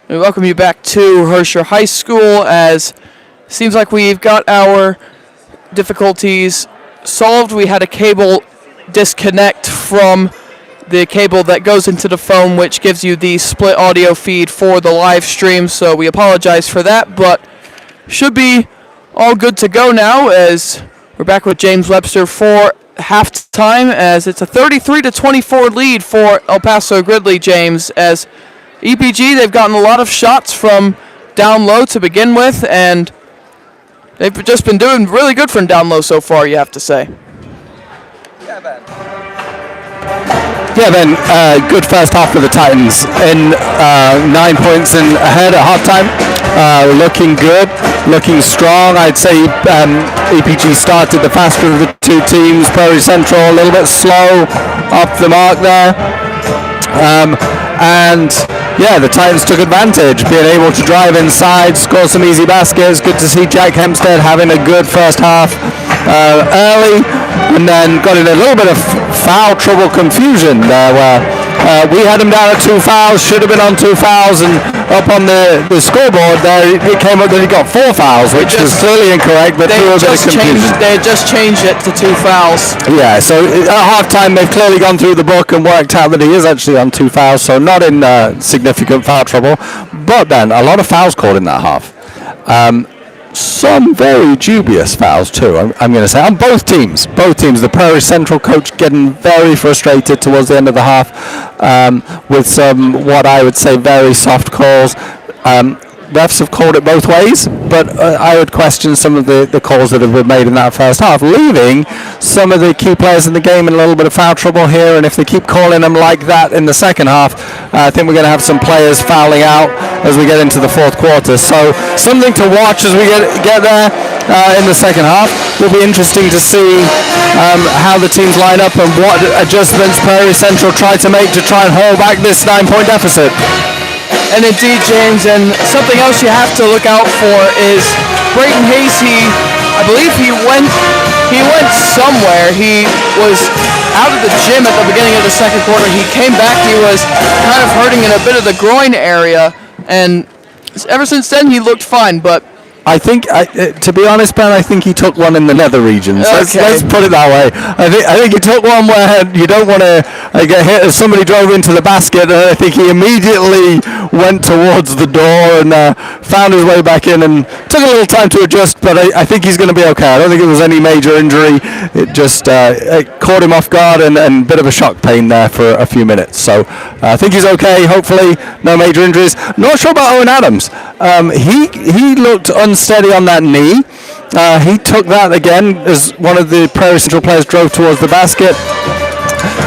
We welcome you back to Herscher High School, as seems like we've got our difficulties solved. We had a cable disconnect from the cable that goes into the phone, which gives you the split audio feed for the live stream, so we apologize for that, but should be all good to go now, as we're back with James Webster for halftime, as it's a 33-24 lead for El Paso Gridley, James, as EPG, they've gotten a lot of shots from down low to begin with, and they've just been doing really good from down low so far, you have to say. Yeah, Ben, good first half for the Titans. In 9 points in ahead at halftime. Looking good, looking strong. I'd say EPG started the faster of the two teams. Prairie Central a little bit slow off the mark there. And yeah, the Titans took advantage, being able to drive inside, score some easy baskets. Good to see Jack Hempstead having a good first half early, and then got in a little bit of foul trouble confusion there, where we had him down at 2 fouls, should have been on 2 fouls, and up on the scoreboard there it came up that he got 4 fouls, which was clearly incorrect, but through a bit of confusion. They had just changed it to 2 fouls. Yeah, so at halftime they've clearly gone through the book and worked out that he is actually on 2 fouls, so not in significant foul trouble, but then a lot of fouls called in that half. Some very dubious fouls too, I'm going to say, on both teams. The Prairie Central coach getting very frustrated towards the end of the half with some, what I would say, very soft calls. Refs have called it both ways, but I would question some of the calls that have been made in that first half, leaving some of the key players in the game in a little bit of foul trouble here, and if they keep calling them like that in the second half, I think we're going to have some players fouling out as we get into the fourth quarter. So something to watch as we get there in the second half. Will be interesting to see how the teams line up and what adjustments Prairie Central try to make to try and hold back this 9-point deficit. And indeed, James, and something else you have to look out for is Brayton Hayes. I believe he went somewhere. He was out of the gym at the beginning of the second quarter. He came back. He was kind of hurting in a bit of the groin area, and ever since then he looked fine, but I think, to be honest, Ben, I think he took one in the nether regions. Okay. Let's put it that way. I think he took one where you don't want to get hit as somebody drove into the basket. I think he immediately went towards the door and found his way back in and took a little time to adjust, but I think he's going to be okay. I don't think it was any major injury. It just it caught him off guard and a bit of a shock pain there for a few minutes. So I think he's okay. Hopefully no major injuries. Not sure about Owen Adams. He looked unsteady on that knee. He took that again as one of the Prairie Central players drove towards the basket.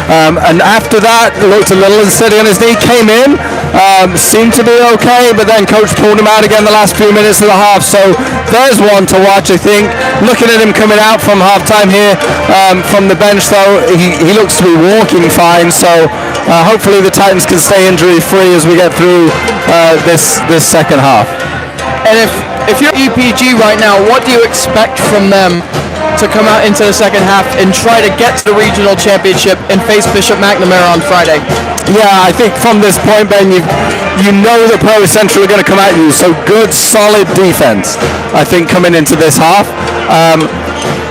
And after that, looked a little unsteady on his knee, came in, seemed to be okay, but then coach pulled him out again the last few minutes of the half. So there's one to watch, I think. Looking at him coming out from halftime here from the bench, though, he looks to be walking fine. So hopefully the Titans can stay injury-free as we get through this second half. And if you're EPG right now, what do you expect from them to come out into the second half and try to get to the regional championship and face Bishop McNamara on Friday? Yeah, I think from this point, Ben, you know that Prairie Central are going to come at you. So good, solid defense, I think, coming into this half.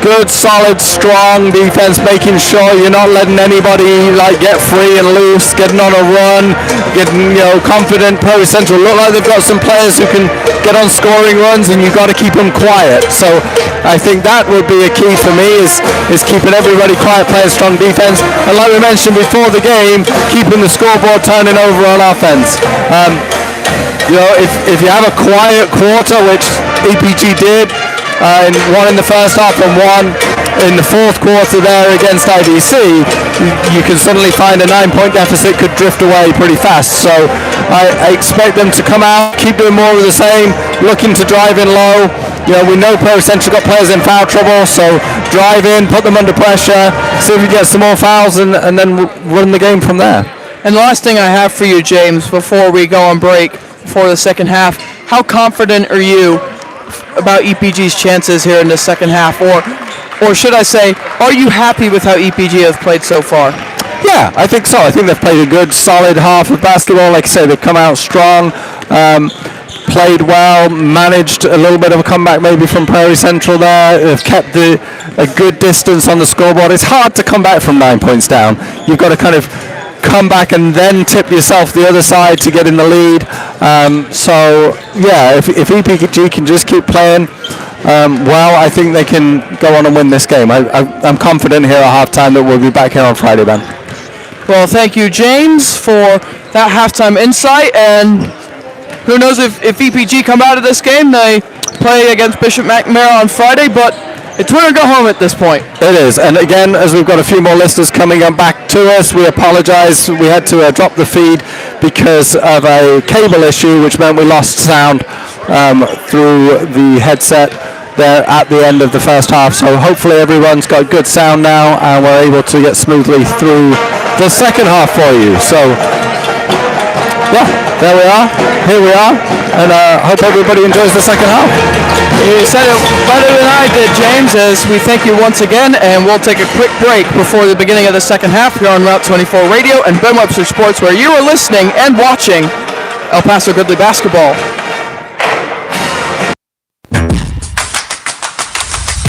Good, solid, strong defense, making sure you're not letting anybody get free and loose, getting on a run, getting confident. Prairie Central look like they've got some players who can get on scoring runs, and you've got to keep them quiet. So I think that would be a key for me is keeping everybody quiet, playing strong defense, and like we mentioned before the game, keeping the scoreboard turning over on offense. If you have a quiet quarter, which EPG did. One in the first half and one in the fourth quarter there against IBC, you can suddenly find a 9-point deficit could drift away pretty fast. So I expect them to come out, keep doing more of the same, looking to drive in low. We know Prairie Central got players in foul trouble, so drive in, put them under pressure, see if we get some more fouls, and then run the game from there. And the last thing I have for you, James, before we go on break for the second half, how confident are you about EPG's chances here in the second half, or should I say, are you happy with how EPG have played so far? Yeah, I think so. I think they've played a good, solid half of basketball. Like I say, they've come out strong, played well, managed a little bit of a comeback maybe from Prairie Central there. They've kept a good distance on the scoreboard. It's hard to come back from 9 points down. You've got to kind of come back and then tip yourself the other side to get in the lead. So, yeah, if EPG can just keep playing well, I think they can go on and win this game. I'm confident here at halftime that we'll be back here on Friday, Ben. Well, thank you, James, for that halftime insight. And who knows if EPG come out of this game, they play against Bishop McNamara on Friday, but it's win or go home at this point. It is. And again, as we've got a few more listeners coming up back to us, we apologize. We had to drop the feed because of a cable issue, which meant we lost sound through the headset there at the end of the first half. So hopefully everyone's got good sound now and we're able to get smoothly through the second half for you. So yeah, there we are. Here we are. And hope everybody enjoys the second half. You said it better than I did, James, as we thank you once again, and we'll take a quick break before the beginning of the second half here on Route 24 Radio and Ben Webster Sports, where you are listening and watching El Paso Gridley basketball.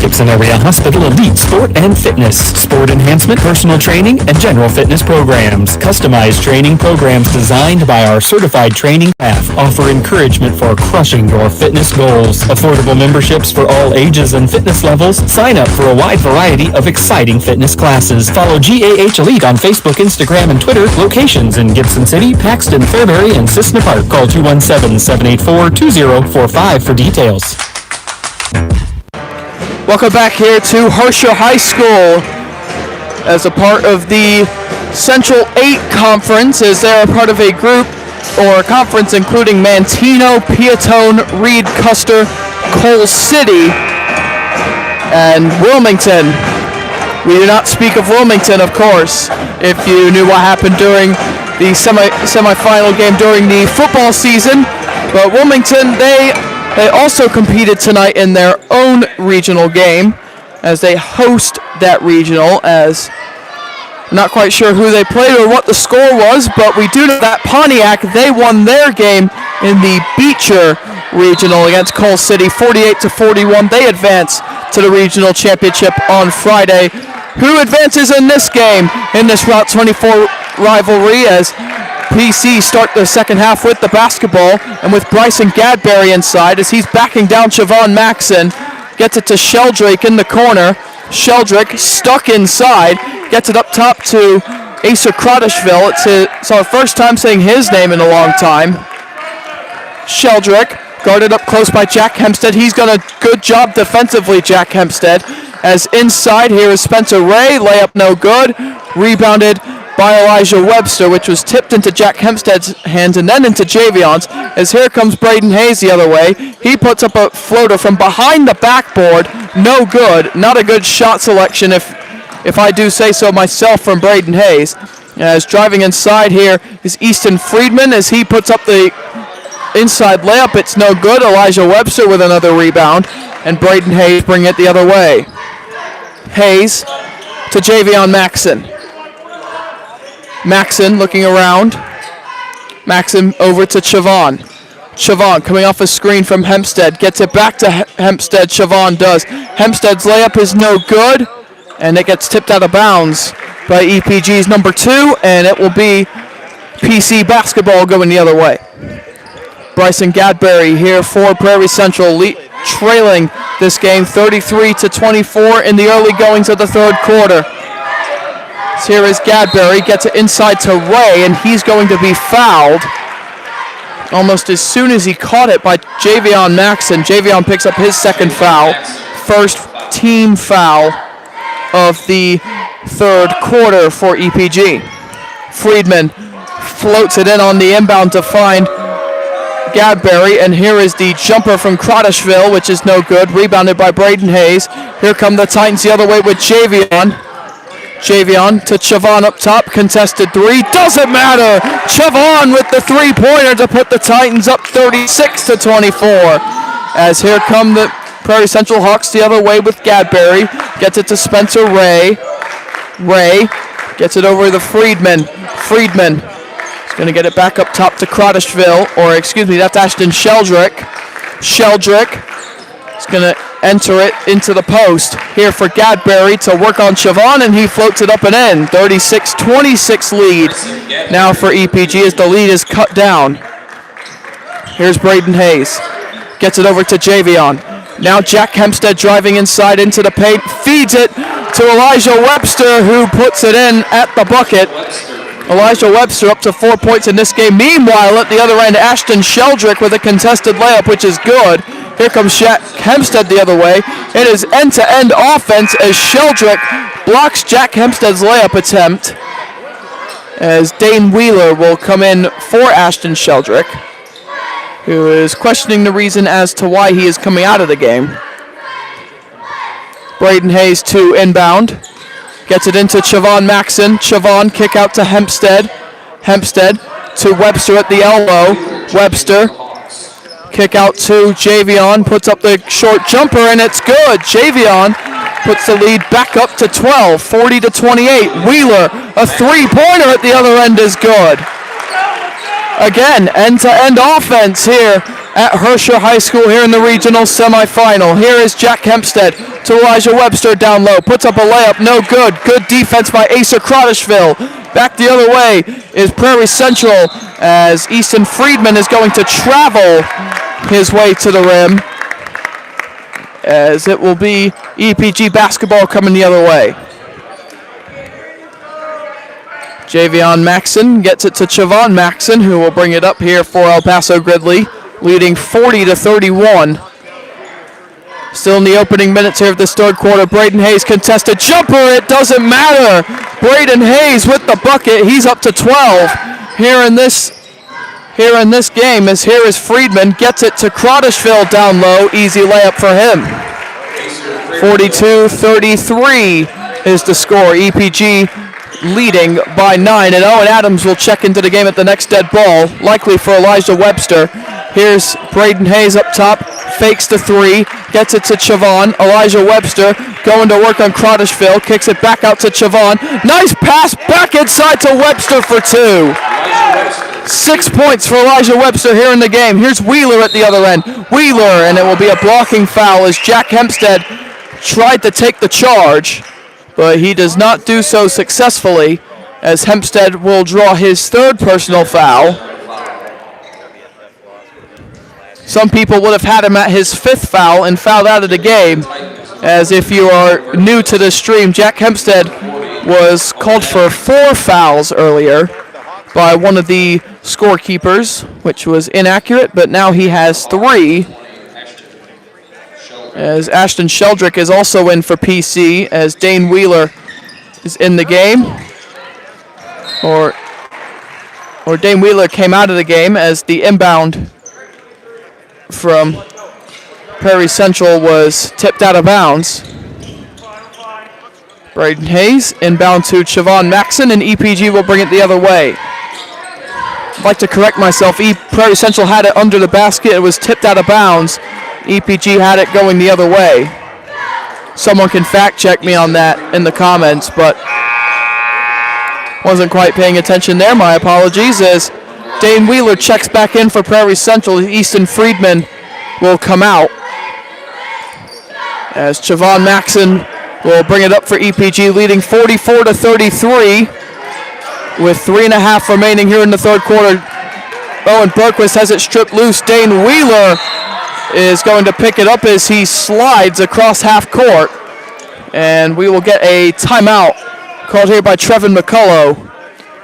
Gibson Area Hospital Elite Sport and Fitness, sport enhancement, personal training, and general fitness programs. Customized training programs designed by our certified training staff offer encouragement for crushing your fitness goals. Affordable memberships for all ages and fitness levels. Sign up for a wide variety of exciting fitness classes. Follow GAH Elite on Facebook, Instagram, and Twitter. Locations in Gibson City, Paxton, Fairbury, and Cissna Park. Call 217-784-2045 for details. Welcome back here to Herscher High School as a part of the Central 8 Conference, as they're a part of a group or a conference including Manteno, Piatone, Reed, Custer, Coal City, and Wilmington. We do not speak of Wilmington, of course, if you knew what happened during the semifinal game during the football season. But Wilmington, they also competed tonight in their own regional game as they host that regional, as I'm not quite sure who they played or what the score was, but we do know that Pontiac, they won their game in the Beecher regional against Coal City 48-41. They advance to the regional championship on Friday. Who advances in this game, in this Route 24 rivalry, as PC start the second half with the basketball, and with Bryson Gadberry inside as he's backing down Siobhan Maxon. Gets it to Sheldrake in the corner. Sheldrake stuck inside. Gets it up top to Acer Crottishville. It's our first time saying his name in a long time. Sheldrake guarded up close by Jack Hempstead. He's done a good job defensively, Jack Hempstead. As inside here is Spencer Ray. Layup no good. Rebounded by Elijah Webster, which was tipped into Jack Hempstead's hands and then into Javion's, as here comes Braden Hayes the other way. He puts up a floater from behind the backboard. No good. Not a good shot selection, if I do say so myself, from Braden Hayes. As driving inside here is Easton Friedman as he puts up the inside layup. It's no good. Elijah Webster with another rebound, and Braden Hayes bringing it the other way. Hayes to Javion Maxon. Maxon looking around. Maxon over to Siobhan. Siobhan coming off a screen from Hempstead. Gets it back to Hempstead. Siobhan does. Hempstead's layup is no good, and it gets tipped out of bounds by EPG's number 2, and it will be PC basketball going the other way. Bryson Gadberry here for Prairie Central, trailing this game 33-24 in the early goings of the third quarter. So here is Gadberry, gets it inside to Ray, and he's going to be fouled almost as soon as he caught it by Javion Maxon. Javion picks up his second foul, first team foul of the third quarter for EPG. Friedman floats it in on the inbound to find Gadberry, and here is the jumper from Crottishville, which is no good, rebounded by Braden Hayes. Here come the Titans the other way with Javion. Javion to Siobhan up top, contested three, doesn't matter! Siobhan with the three-pointer to put the Titans up 36-24. As here come the Prairie Central Hawks the other way with Gadberry, gets it to Spencer Ray. Ray Gets it over to Friedman. Friedman is going to get it back up top to Crottishville, or excuse me, that's Ashton Sheldrick. Sheldrick is going to enter it into the post here for Gadberry to work on Siobhan, and he floats it up and in. 36-26 lead now for EPG as the lead is cut down. Here's Braden Hayes. Gets it over to Javion. Now Jack Hempstead driving inside into the paint. Feeds it to Elijah Webster, who puts it in at the bucket. Elijah Webster up to 4 points in this game. Meanwhile, at the other end, Ashton Sheldrick with a contested layup, which is good. Here comes Jack Hempstead the other way. It is end-to-end offense as Sheldrick blocks Jack Hempstead's layup attempt, as Dane Wheeler will come in for Ashton Sheldrick, who is questioning the reason as to why he is coming out of the game. Braden Hayes to inbound. Gets it into Siobhan Maxson. Siobhan kick out to Hempstead. Hempstead to Webster at the elbow. Webster kick out to Javion. Puts up the short jumper and it's good. Javion puts the lead back up to 12, 40-28. Wheeler, a three-pointer at the other end is good. Again, end-to-end offense here at Herscher High School here in the regional semifinal. Here is Jack Hempstead to Elijah Webster down low. Puts up a layup, no good. Good defense by Asa Crottishville. Back the other way is Prairie Central as Easton Friedman is going to travel his way to the rim, as it will be EPG basketball coming the other way. Javion Maxson gets it to Siobhan Maxson, who will bring it up here for El Paso Gridley, leading 40-31. Still in the opening minutes here of this third quarter. Braden Hayes contested jumper. It doesn't matter. Braden Hayes with the bucket. He's up to 12 here in this game. As here is Friedman, gets it to Crottishville down low. Easy layup for him. 42-33 is the score. EPG leading by 9, and Owen Adams will check into the game at the next dead ball, likely for Elijah Webster. Here's Braden Hayes up top, fakes the three, gets it to Siobhan. Elijah Webster going to work on Crottishville, kicks it back out to Siobhan. Nice pass back inside to Webster for 2. 6 points for Elijah Webster here in the game. Here's Wheeler at the other end. Wheeler, and it will be a blocking foul as Jack Hempstead tried to take the charge, but he does not do so successfully, as Hempstead will draw his third personal foul. Some people would have had him at his 5th foul and fouled out of the game, as if you are new to this stream, Jack Hempstead was called for 4 fouls earlier by one of the scorekeepers, which was inaccurate, but now he has 3. As Ashton Sheldrick is also in for PC, as Dane Wheeler is in the game. Or Dane Wheeler came out of the game, as the inbound from Prairie Central was tipped out of bounds. Braden Hayes inbound to Siobhan Maxson, and EPG will bring it the other way. I'd like to correct myself. Prairie Central had it under the basket. It was tipped out of bounds. EPG had it going the other way. Someone can fact check me on that in the comments, but wasn't quite paying attention there. My apologies. As Dane Wheeler checks back in for Prairie Central, Easton Friedman will come out, as Siobhan Maxson will bring it up for EPG, leading 44-33 with 3.5 remaining here in the third quarter. Owen Berquist has it stripped loose. Dane Wheeler is going to pick it up as he slides across half court, and we will get a timeout called here by Trevin McCullough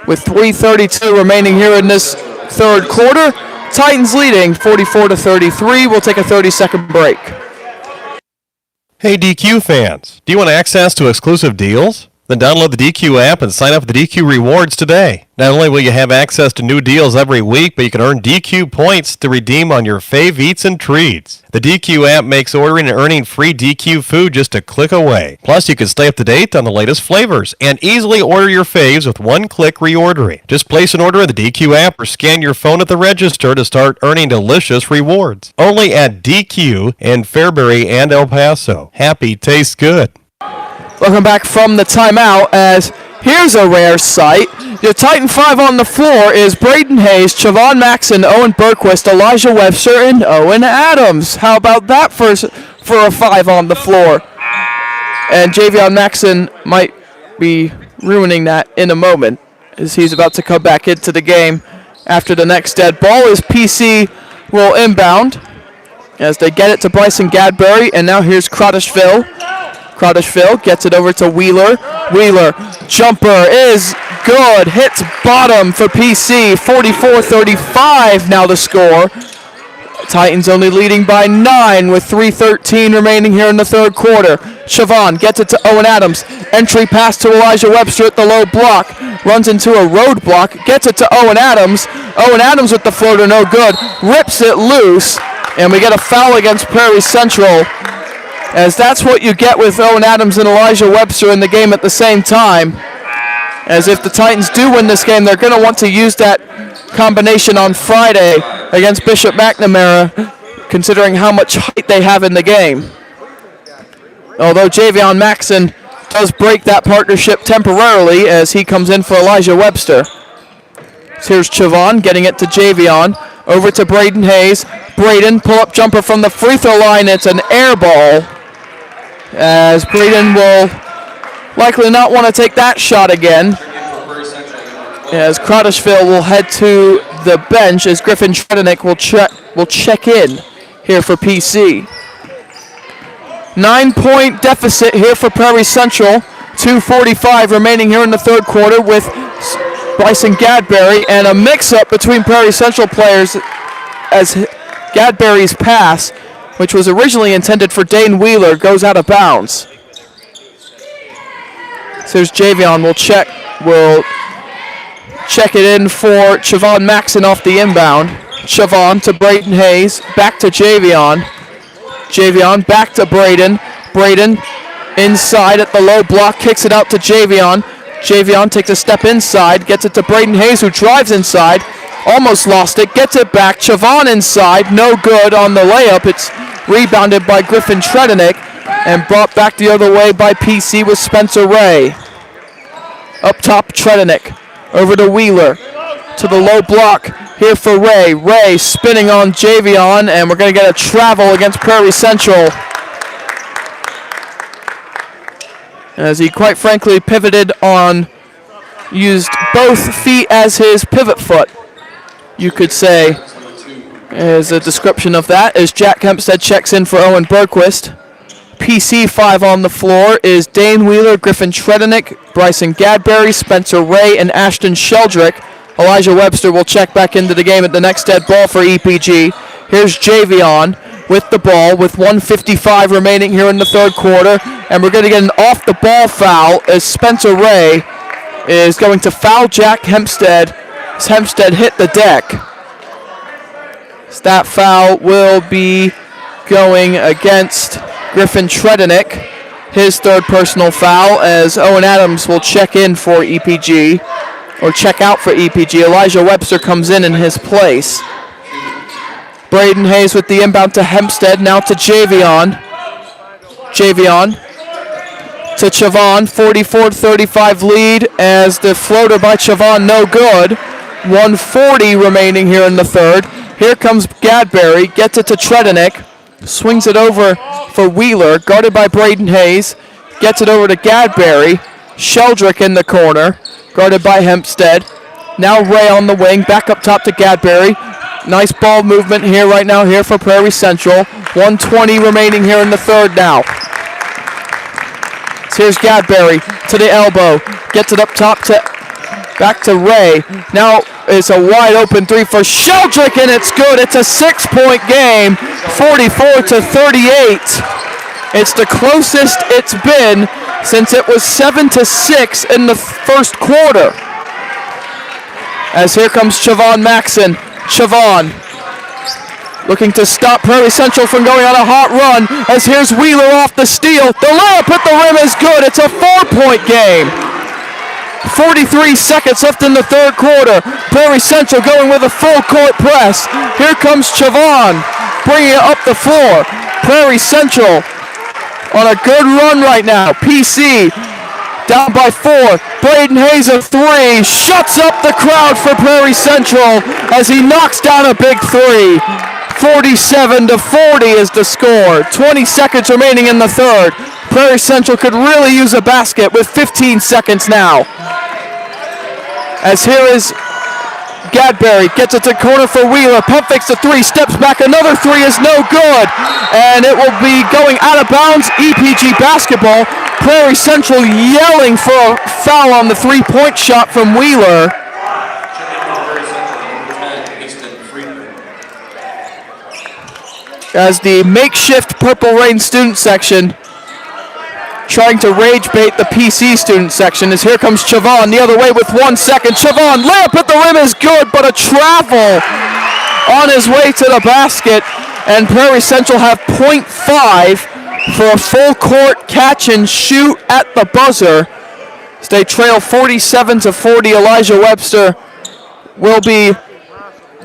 with 3:32 remaining here in this third quarter. Titans leading 44-33. We'll take a 30-second break. Hey DQ fans, do you want access to exclusive deals? Then download the DQ app and sign up for the DQ rewards today. Not only will you have access to new deals every week, but you can earn DQ points to redeem on your fave eats and treats. The DQ app makes ordering and earning free DQ food just a click away. Plus, you can stay up to date on the latest flavors and easily order your faves with one-click reordering. Just place an order in the DQ app or scan your phone at the register to start earning delicious rewards. Only at DQ in Fairbury and El Paso. Happy tastes good. Welcome back from the timeout, as Here's a rare sight. Your Titan 5 on the floor is Braden Hayes, Chavon Maxon, Owen Berquist, Elijah Webster, and Owen Adams. How about that for a 5 on the floor? And Javion Maxon might be ruining that in a moment as he's about to come back into the game after the next dead ball. As PC will inbound as they get it to Bryson Gadbury, and now here's Crottishville. Crottishville gets it over to Wheeler. Wheeler, jumper is good, hits bottom for PC, 44-35 now the score. Titans only leading by 9 with 3:13 remaining here in the third quarter. Chavon gets it to Owen Adams. Entry pass to Elijah Webster at the low block. Runs into a roadblock, gets it to Owen Adams. Owen Adams with the floater, no good. Rips it loose, and we get a foul against Prairie Central, as that's what you get with Owen Adams and Elijah Webster in the game at the same time. As if the Titans do win this game, they're going to want to use that combination on Friday against Bishop McNamara, considering how much height they have in the game. Although Javion Maxon does break that partnership temporarily as he comes in for Elijah Webster. So here's Chavon getting it to Javion. Over to Braden Hayes. Braden, pull-up jumper from the free throw line. It's an air ball, as Braden will likely not want to take that shot again, as Crottishville will head to the bench as Griffin Tredenik will check in here for PC. 9-point deficit here for Prairie Central. 2:45 remaining here in the third quarter with Bryson Gadbury, and a mix-up between Prairie Central players as Gadbury's pass, which was originally intended for Dane Wheeler, goes out of bounds. So here's Javion will check it in for Chavon Maxon off the inbound. Chavon to Braden Hayes, back to Javion. Javion back to Braden. Braden inside at the low block, kicks it out to Javion. Javion takes a step inside, gets it to Braden Hayes, who drives inside. Almost lost it, gets it back. Chavon inside, no good on the layup. It's rebounded by Griffin Tredenik and brought back the other way by PC with Spencer Ray. Up top, Tredenik. Over to Wheeler. To the low block here for Ray. Ray spinning on Javion, and we're going to get a travel against Prairie Central, as he quite frankly pivoted on, used both feet as his pivot foot, you could say, as a description of that, as Jack Hempstead checks in for Owen Berquist. PC 5 on the floor is Dane Wheeler, Griffin Tredenik, Bryson Gadbury, Spencer Ray, and Ashton Sheldrick. Elijah Webster will check back into the game at the next dead ball for EPG. Here's Javion with the ball with 1:55 remaining here in the third quarter, and we're going to get an off-the-ball foul as Spencer Ray is going to foul Jack Hempstead as Hempstead hit the deck. So that foul will be going against Griffin Tredenik, his third personal foul, as Owen Adams will check in for EPG, or check out for EPG. Elijah Webster comes in his place. Braden Hayes with the inbound to Hempstead, now to Javion. Javion to Chavon, 44-35 lead as the floater by Chavon no good. 1:40 remaining here in the third. Here comes Gadbury, gets it to Tredenik, swings it over for Wheeler, guarded by Braden Hayes, gets it over to Gadbury. Sheldrick in the corner, guarded by Hempstead. Now Ray on the wing, back up top to Gadbury. Nice ball movement here right now here for Prairie Central. 1:20 remaining here in the third now. So here's Gadbury to the elbow, gets it up top to back to Ray. Now it's a wide open three for Sheldrick, and it's good. It's a 6-point game, 44-38. It's the closest it's been since it was 7-6 in the first quarter. As here comes Chavon Maxon. Chavon looking to stop Prairie Central from going on a hot run, as here's Wheeler off the steal. The layup at the rim is good. It's a 4-point game. 43 seconds left in the third quarter. Prairie Central going with a full court press. Here comes Chavon bringing it up the floor. Prairie Central on a good run right now. PC down by 4. Braden Hayes a 3, shuts up the crowd for Prairie Central as he knocks down a big 3. 47-40 is the score. 20 seconds remaining in the third. Prairie Central could really use a basket with 15 seconds now. As here is Gadberry, gets it to corner for Wheeler, pump fakes the 3, steps back, another 3 is no good, and it will be going out of bounds. EPG basketball. Prairie Central yelling for a foul on the 3-point shot from Wheeler. As the makeshift Purple Rain student section trying to rage bait the PC student section, as here comes Chavon the other way with 1 second. Chavon, layup at the rim is good, but a travel on his way to the basket, and Prairie Central have 0.5 for a full court catch and shoot at the buzzer. As they trail 47-40, Elijah Webster will be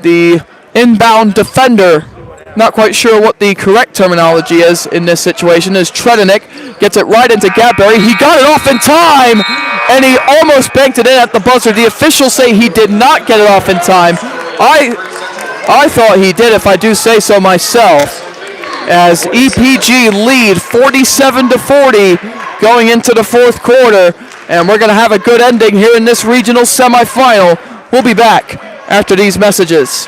the inbound defender. Not quite sure what the correct terminology is in this situation, as Tredenik gets it right into Gadberry. He got it off in time, and he almost banked it in at the buzzer. The officials say he did not get it off in time. I thought he did, if I do say so myself, as EPG lead 47-40 going into the fourth quarter, and we're going to have a good ending here in this regional semifinal. We'll be back after these messages.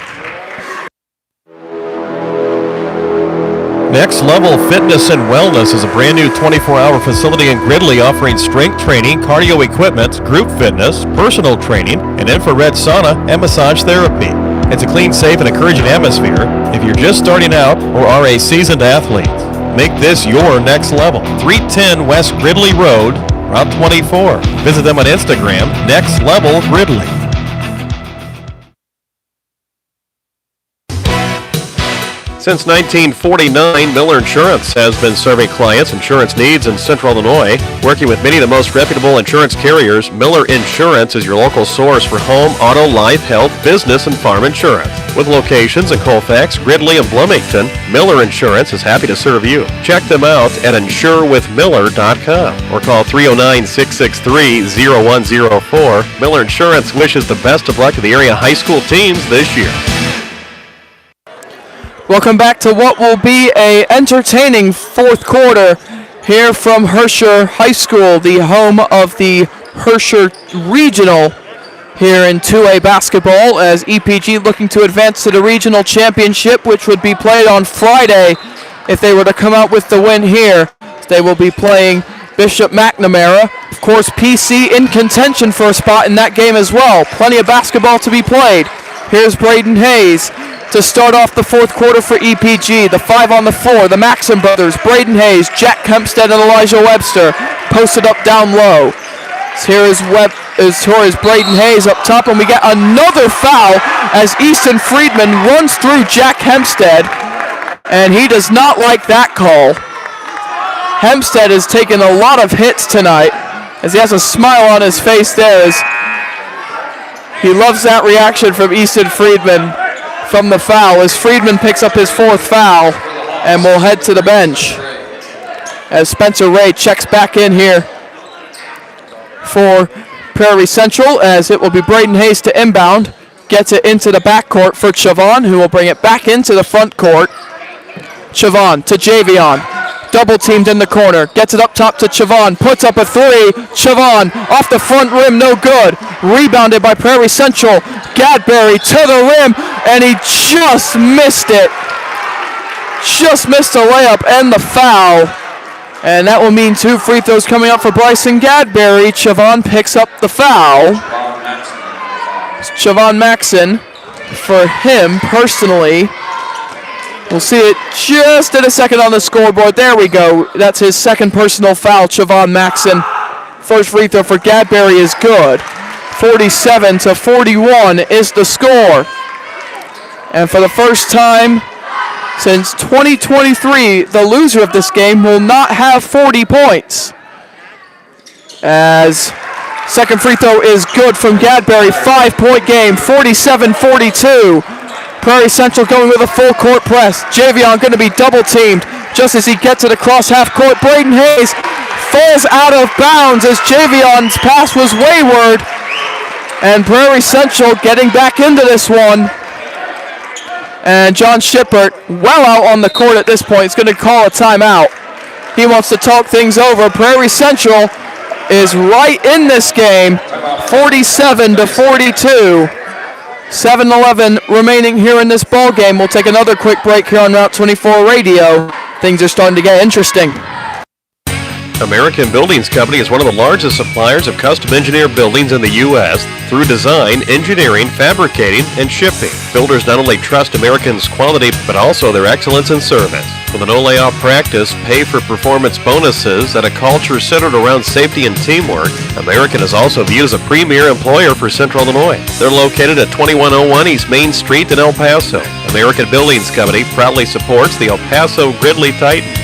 Next Level Fitness and Wellness is a brand new 24-hour facility in Gridley offering strength training, cardio equipment, group fitness, personal training, an infrared sauna, and massage therapy. It's a clean, safe, and encouraging atmosphere if you're just starting out or are a seasoned athlete. Make this your next level. 310 West Gridley Road, Route 24. Visit them on Instagram, Next Level Gridley. Since 1949, Miller Insurance has been serving clients' insurance needs in Central Illinois. Working with many of the most reputable insurance carriers, Miller Insurance is your local source for home, auto, life, health, business, and farm insurance. With locations in Colfax, Gridley, and Bloomington, Miller Insurance is happy to serve you. Check them out at insurewithmiller.com or call 309-663-0104. Miller Insurance wishes the best of luck to the area high school teams this year. Welcome back to what will be a entertaining fourth quarter here from Herscher High School, the home of the Herscher Regional here in 2A basketball, as EPG looking to advance to the regional championship, which would be played on Friday if they were to come out with the win here. They will be playing Bishop McNamara. Of course, PC in contention for a spot in that game as well. Plenty of basketball to be played. Here's Braden Hayes to start off the fourth quarter for EPG. The 5 on the floor, the Maxim brothers, Braden Hayes, Jack Kempstead, and Elijah Webster posted up down low. So here is Braden Hayes up top, and we get another foul as Easton Friedman runs through Jack Hempstead, and he does not like that call. Hempstead has taken a lot of hits tonight, as he has a smile on his face there, as he loves that reaction from Easton Friedman from the foul, as Friedman picks up his fourth foul and will head to the bench as Spencer Ray checks back in here for Prairie Central, as it will be Braden Hayes to inbound, gets it into the backcourt for Chavon, who will bring it back into the front court. Chavon to Javion, double teamed in the corner, gets it up top to Chavon, puts up a 3, Chavon off the front rim, no good, rebounded by Prairie Central. Gadberry to the rim, and he just missed it. Just missed the layup and the foul. And that will mean 2 free throws coming up for Bryson Gadberry. Chavon picks up the foul. Chavon Maxson for him personally. We'll see it just in a second on the scoreboard. There we go. That's his second personal foul, Chavon Maxson. First free throw for Gadberry is good. 47-41 is the score. And for the first time since 2023, the loser of this game will not have 40 points. As second free throw is good from Gadberry. 5-point game, 47-42. Prairie Central going with a full court press. Javion going to be double teamed just as he gets it across half court. Braden Hayes falls out of bounds as Javion's pass was wayward. And Prairie Central getting back into this one. And John Shippert, well out on the court at this point, is going to call a timeout. He wants to talk things over. Prairie Central is right in this game, 47-42. 7-11 remaining here in this ball game. We'll take another quick break here on Route 24 Radio. Things are starting to get interesting. American Buildings Company is one of the largest suppliers of custom engineered buildings in the U.S. through design, engineering, fabricating, and shipping. Builders not only trust American's quality, but also their excellence in service. With a no-layoff practice, pay-for-performance bonuses, and a culture centered around safety and teamwork, American is also viewed as a premier employer for Central Illinois. They're located at 2101 East Main Street in El Paso. American Buildings Company proudly supports the El Paso Gridley Titans.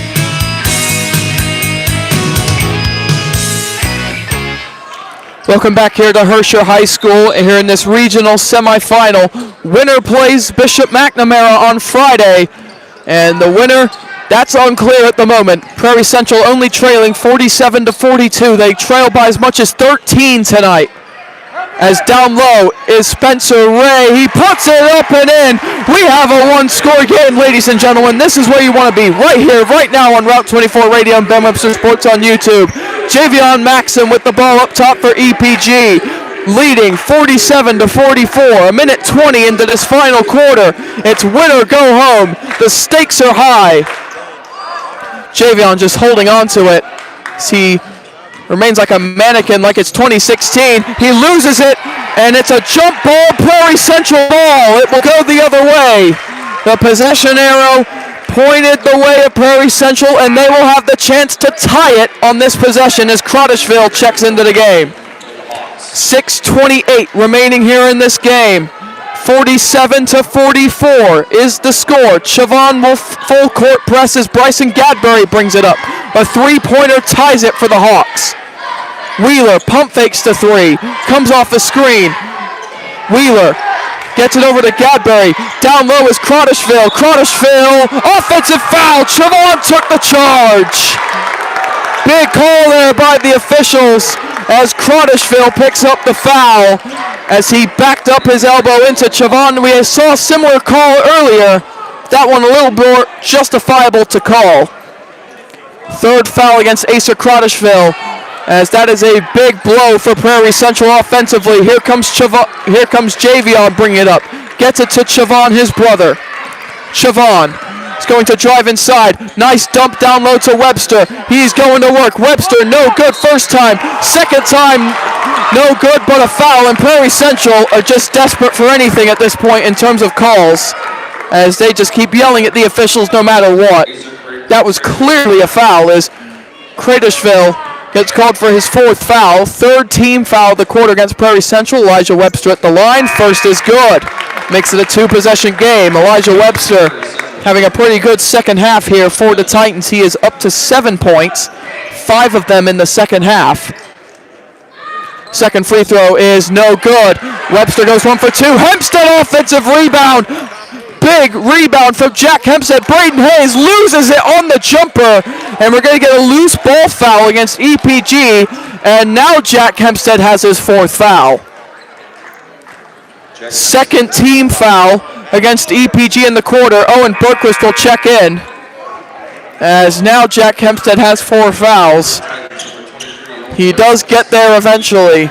Welcome back here to Herscher High School here in this regional semifinal. Winner plays Bishop McNamara on Friday, and the winner, that's unclear at the moment. Prairie Central only trailing 47-42. They trail by as much as 13 tonight. As down low is Spencer Ray. He puts it up and in. We have a one-score game, ladies and gentlemen. This is where you want to be, right here, right now on Route 24 Radio and Ben Webster Sports on YouTube. Javion Maxon with the ball up top for EPG, leading 47-44. A minute 20 into this final quarter. It's win or go home. The stakes are high. Javion just holding on to it. He remains like a mannequin, like it's 2016. He loses it, and it's a jump ball, Prairie Central ball. It will go the other way. The possession arrow pointed the way at Prairie Central, and they will have the chance to tie it on this possession as Crottishville checks into the game. 6:28 remaining here in this game. 47-44 is the score. Chavon will full court press as Bryson Gadbury brings it up. A three-pointer ties it for the Hawks. Wheeler pump fakes the three, comes off the screen. Wheeler gets it over to Gadbury. Down low is Crottishville. Crottishville, offensive foul. Chavon took the charge. Big call there by the officials as Crottishville picks up the foul as he backed up his elbow into Chavon. We saw a similar call earlier. That one a little more justifiable to call. Third foul against Acer Crottishville, as that is a big blow for Prairie Central offensively. Here comes Javion bringing it up. Gets it to Chavon, his brother. Chavon is going to drive inside. Nice dump down low to Webster. He's going to work. Webster, no good first time. Second time, no good, but a foul. And Prairie Central are just desperate for anything at this point in terms of calls, as they just keep yelling at the officials no matter what. That was clearly a foul as Crottishville gets called for his fourth foul. Third team foul of the quarter against Prairie Central. Elijah Webster at the line. First is good. Makes it a two-possession game. Elijah Webster having a pretty good second half here for the Titans. He is up to 7 points, 5 of them in the second half. Second free throw is no good. Webster goes 1 for 2. Hempstead offensive rebound. Big rebound from Jack Hempstead. Braden Hayes loses it on the jumper, and we're going to get a loose ball foul against EPG, and now Jack Hempstead has his fourth foul. Second team foul against EPG in the quarter. Owen Burquist will check in, as now Jack Hempstead has 4 fouls. He does get there eventually.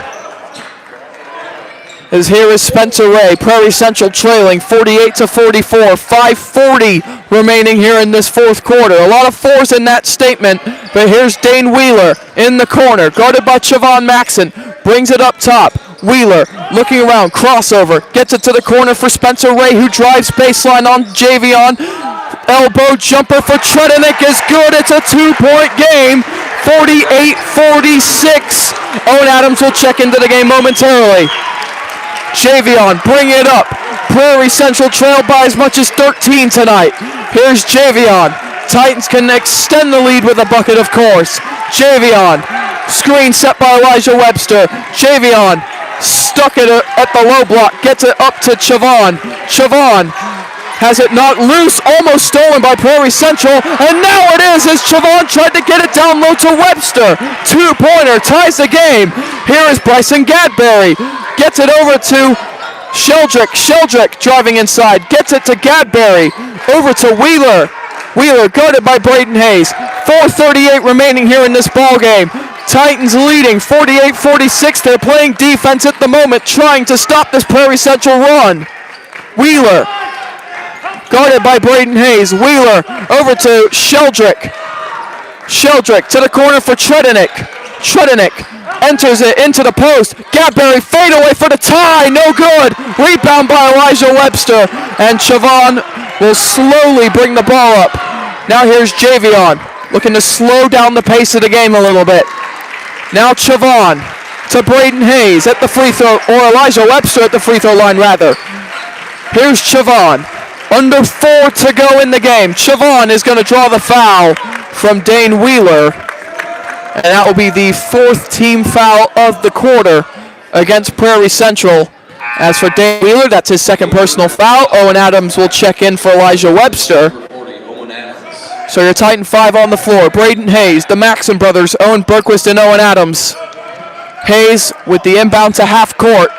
As here is Spencer Ray. Prairie Central trailing 48-44. 5:40 remaining here in this fourth quarter. A lot of fours in that statement, but here's Dane Wheeler in the corner, guarded by Chavon Maxon. Brings it up top. Wheeler looking around, crossover, gets it to the corner for Spencer Ray, who drives baseline on Javion. Elbow jumper for Tredenik is good. It's a 2-point game. 48-46. Owen Adams will check into the game momentarily. Javion, bring it up. Prairie Central trail by as much as 13 tonight. Here's Javion. Titans can extend the lead with a bucket, of course. Javion, screen set by Elijah Webster. Javion stuck it at the low block, gets it up to Chavon. Chavon has it knocked loose, almost stolen by Prairie Central, and now it is as Chavon tried to get it down low to Webster. Two-pointer ties the game. Here is Bryson Gadberry. Gets it over to Sheldrick. Sheldrick driving inside. Gets it to Gadberry. Over to Wheeler. Wheeler guarded by Braden Hayes. 4:38 remaining here in this ball game. Titans leading 48-46. They're playing defense at the moment, trying to stop this Prairie Central run. Wheeler guarded by Braden Hayes. Wheeler over to Sheldrick. Sheldrick to the corner for Tredenik. Tredenik enters it into the post. Gadberry fade away for the tie. No good. Rebound by Elijah Webster. And Chavon will slowly bring the ball up. Now here's Javion looking to slow down the pace of the game a little bit. Now Chavon to Braden Hayes at the free throw, or Elijah Webster at the free throw line rather. Here's Chavon. Under 4 to go in the game. Chavon is going to draw the foul from Dane Wheeler. And that will be the 4th team foul of the quarter against Prairie Central. As for Dane Wheeler, that's his 2nd personal foul. Owen Adams will check in for Elijah Webster. So your Titan 5 on the floor. Braden Hayes, the Maxim brothers, Owen Berquist and Owen Adams. Hayes with the inbound to half court,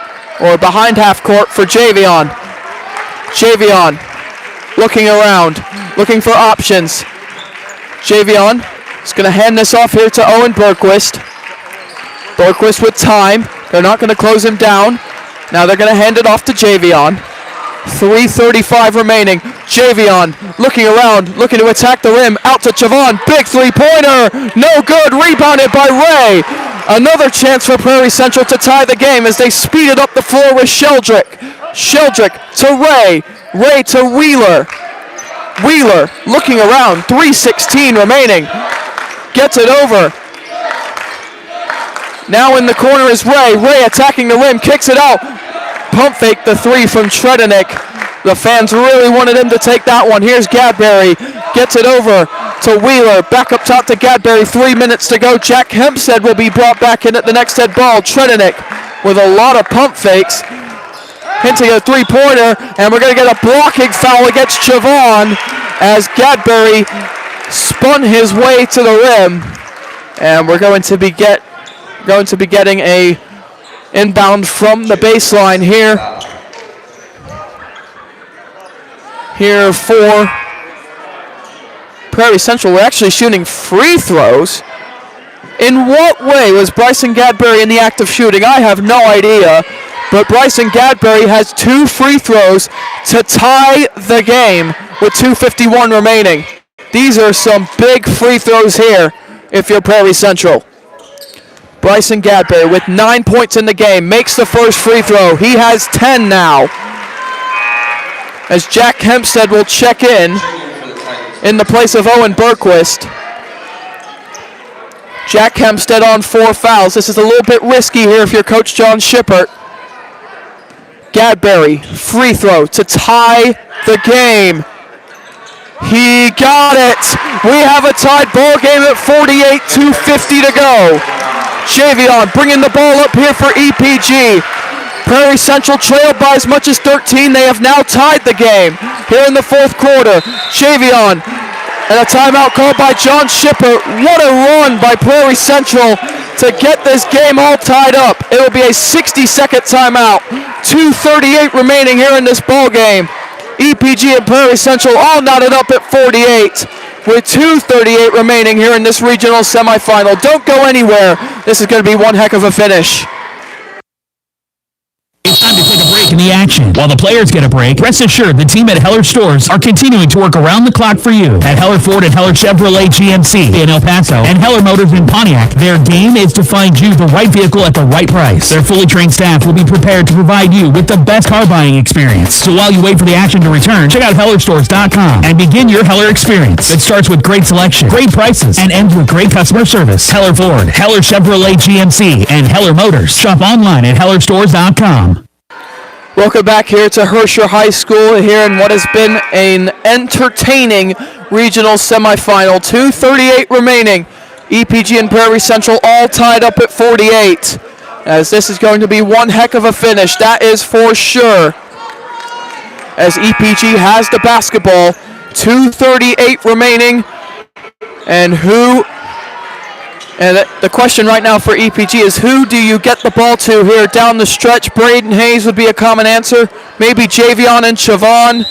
or behind half court for Javion. Javion looking around, looking for options. Javion is going to hand this off here to Owen Berquist. Berquist with time. They're not going to close him down. Now they're going to hand it off to Javion. 3:35 remaining. Javion looking around, looking to attack the rim. Out to Chavon. Big three-pointer. No good. Rebounded by Ray. Another chance for Prairie Central to tie the game as they speeded up the floor with Sheldrick. Sheldrick to Ray. Ray to Wheeler. Wheeler looking around. 3:16 remaining. Gets it over. Now in the corner is Ray. Ray attacking the rim. Kicks it out. Pump fake the three from Tredenik. The fans really wanted him to take that one. Here's Gadberry. Gets it over to Wheeler. Back up top to Gadberry. 3 minutes to go. Jack Hempstead will be brought back in at the next head ball. Tredenik with a lot of pump fakes. Hinting a three-pointer. And we're going to get a blocking foul against Chavon as Gadberry spun his way to the rim. And we're going to be getting a inbound from the baseline here. Here for Prairie Central. We're actually shooting free throws. In what way was Bryson Gadberry in the act of shooting? I have no idea. But Bryson Gadberry has 2 free throws to tie the game with 2:51 remaining. These are some big free throws here if you're Prairie Central. Bryson Gadberry with 9 points in the game makes the first free throw. He has 10 now. As Jack Hempstead will check in the place of Owen Berquist. Jack Hempstead on 4 fouls. This is a little bit risky here if you're Coach John Shippert. Gadberry, free throw to tie the game. He got it. We have a tied ball game at 48, 2:50 to go. Javion bringing the ball up here for EPG. Prairie Central trailed by as much as 13. They have now tied the game here in the 4th quarter. Javion and a timeout called by John Shippert. What a run by Prairie Central to get this game all tied up. It will be a 60-second timeout. 2:38 remaining here in this ball game. EPG and Prairie Central all knotted up at 48 with 2:38 remaining here in this regional semifinal. Don't go anywhere. This is going to be one heck of a finish. It's time to take a break in the action. While the players get a break, rest assured the team at Heller Stores are continuing to work around the clock for you. At Heller Ford and Heller Chevrolet GMC in El Paso and Heller Motors in Pontiac, their game is to find you the right vehicle at the right price. Their fully trained staff will be prepared to provide you with the best car buying experience. So while you wait for the action to return, check out HellerStores.com and begin your Heller experience. It starts with great selection, great prices, and ends with great customer service. Heller Ford, Heller Chevrolet GMC, and Heller Motors. Shop online at HellerStores.com. Welcome back here to Herscher High School here in what has been an entertaining regional semifinal. 2:38 remaining. EPG and Prairie Central all tied up at 48. As this is going to be one heck of a finish, that is for sure. as EPG has the basketball. 2:38 remaining. And the question right now for EPG is, who do you get the ball to here down the stretch? Braden Hayes would be a common answer. Maybe Javion and Chavon.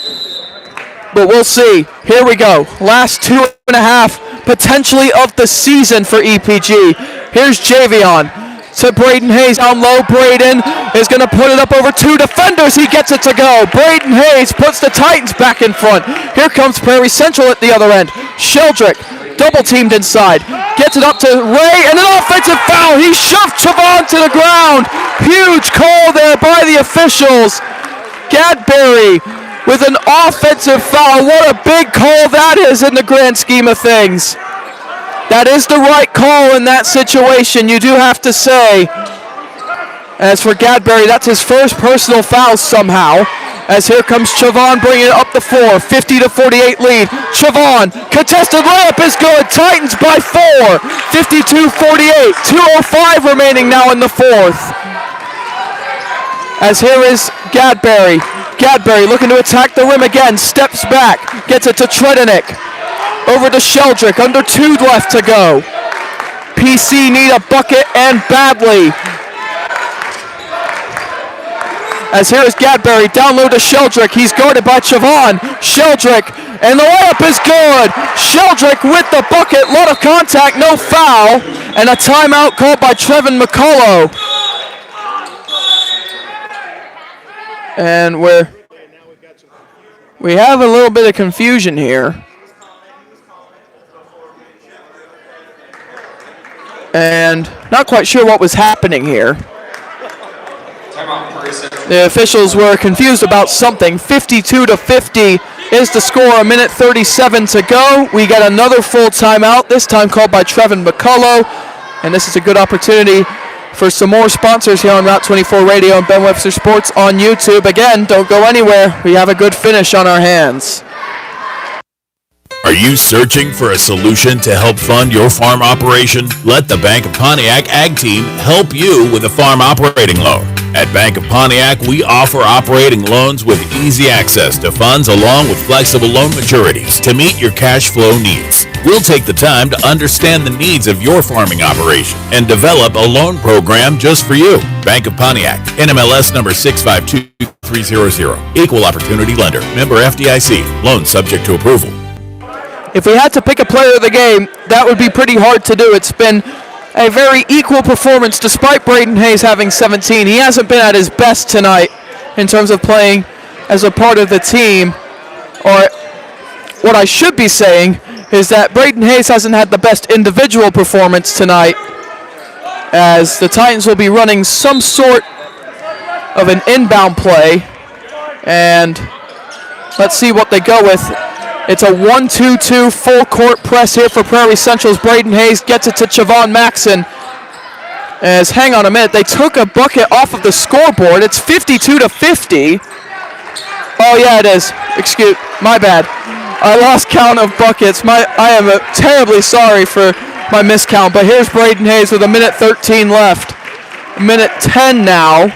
But we'll see. Here we go. Last 2.5 potentially of the season for EPG. Here's Javion to Braden Hayes down low. Braden is going to put it up over 2 defenders. He gets it to go. Braden Hayes puts the Titans back in front. Here comes Prairie Central at the other end. Sheldrick double teamed inside. Gets it up to Ray and an offensive foul. He shoved Chavon to the ground. Huge call there by the officials. Gadberry with an offensive foul. What a big call that is in the grand scheme of things. That is the right call in that situation, you do have to say. As for Gadberry, that's his first personal foul somehow. As here comes Chavon bringing it up the floor. 50-48 lead. Chavon, contested layup is good. Titans by 4. 52-48. 2:05 remaining now in the fourth. As here is Gadberry. Gadberry looking to attack the rim again. Steps back. Gets it to Tredenik. Over to Sheldrick. Under 2 left to go. PC need a bucket and badly. As here is Gadberry, down low to Sheldrick. He's guarded by Chavon. Sheldrick, and the layup is good. Sheldrick with the bucket. Lot of contact, no foul. And a timeout called by Trevin McCullough. And we have a little bit of confusion here. And not quite sure what was happening here. The officials were confused about something. 52-50 is the score. 1:37 to go. We get another full timeout, this time called by Trevin McCullough. And this is a good opportunity for some more sponsors here on Route 24 Radio and Ben Webster Sports on YouTube. Again, don't go anywhere. We have a good finish on our hands. Are you searching for a solution to help fund your farm operation? Let the Bank of Pontiac Ag Team help you with a farm operating loan. At Bank of Pontiac, we offer operating loans with easy access to funds along with flexible loan maturities to meet your cash flow needs. We'll take the time to understand the needs of your farming operation and develop a loan program just for you. Bank of Pontiac, NMLS number 652300. Equal opportunity lender. Member FDIC. Loan subject to approval. If we had to pick a player of the game, that would be pretty hard to do. It's been a very equal performance despite Braden Hayes having 17. He hasn't been at his best tonight in terms of playing as a part of the team. Or what I should be saying is that Braden Hayes hasn't had the best individual performance tonight, as the Titans will be running some sort of an inbound play. And let's see what they go with. It's a 1-2-2 full court press here for Prairie Central's Braden Hayes. Gets it to Chavon Maxson. As, hang on a minute, they took a bucket off of the scoreboard. It's 52-50. Oh yeah, it is. Excuse, my bad. I lost count of buckets. I am terribly sorry for my miscount. But here's Braden Hayes with 1:13 left. 1:10 now.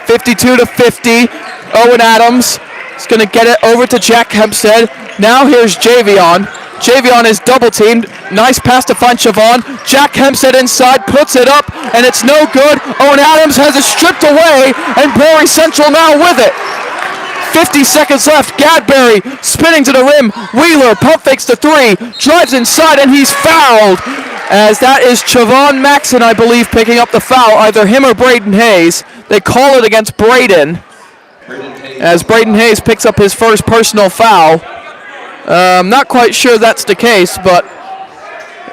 52-50. Owen Adams is going to get it over to Jack Hempstead. Now here's Javion. Javion is double teamed. Nice pass to find Chavon. Jack Hempstead inside, puts it up, and it's no good. Owen Adams has it stripped away, and Prairie Central now with it. 50 seconds left. Gadberry spinning to the rim. Wheeler pump fakes the 3, drives inside, and he's fouled. As that is Chavon Maxson, I believe, picking up the foul. Either him or Braden Hayes. They call it against Braden. As Braden Hayes picks up his first personal foul. I'm not quite sure that's the case, but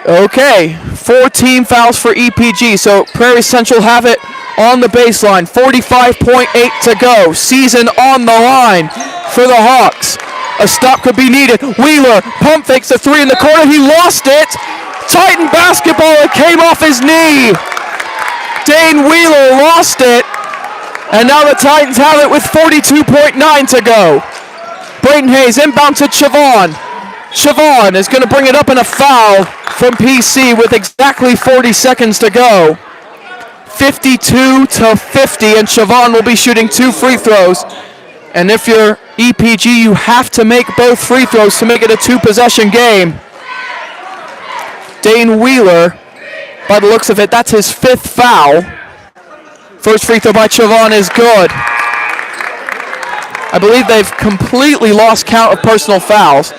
okay. 4 team fouls for EPG, so Prairie Central have it on the baseline. 45.8 to go. Season on the line for the Hawks. A stop could be needed. Wheeler pump fakes the 3 in the corner. He lost it. Titan basketball. It came off his knee. Dane Wheeler lost it. And now the Titans have it with 42.9 to go. Braden Hayes inbound to Chavon. Chavon is going to bring it up in a foul from PC with exactly 40 seconds to go. 52-50, and Chavon will be shooting 2 free throws. And if you're EPG, you have to make both free throws to make it a 2-possession game. Dane Wheeler, by the looks of it, that's his 5th foul. First free throw by Chavon is good. I believe they've completely lost count of personal fouls,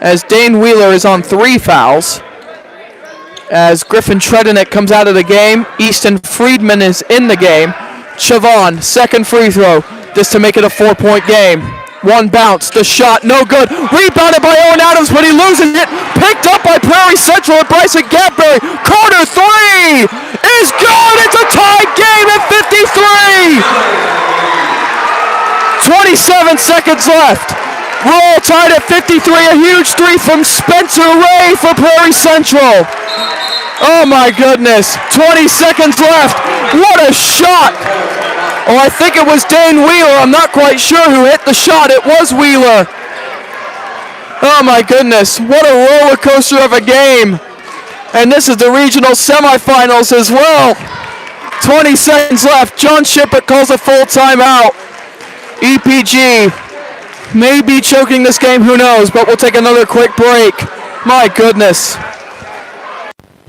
as Dane Wheeler is on 3 fouls. As Griffin Tredenik comes out of the game, Easton Friedman is in the game. Chavon, second free throw, just to make it a 4-point game. One bounce, the shot, no good. Rebounded by Owen Adams, but he loses it. Picked up by Prairie Central and Bryson Gadberry. Corner 3 is good. It's a tied game at 53. 27 seconds left. We're all tied at 53. A huge 3 from Spencer Ray for Prairie Central. Oh my goodness. 20 seconds left. What a shot. Oh, I think it was Dane Wheeler. I'm not quite sure who hit the shot. It was Wheeler. Oh my goodness. What a roller coaster of a game. And this is the regional semifinals as well. 20 seconds left. John Shippett calls a full timeout. EPG may be choking this game, who knows, but we'll take another quick break. My goodness.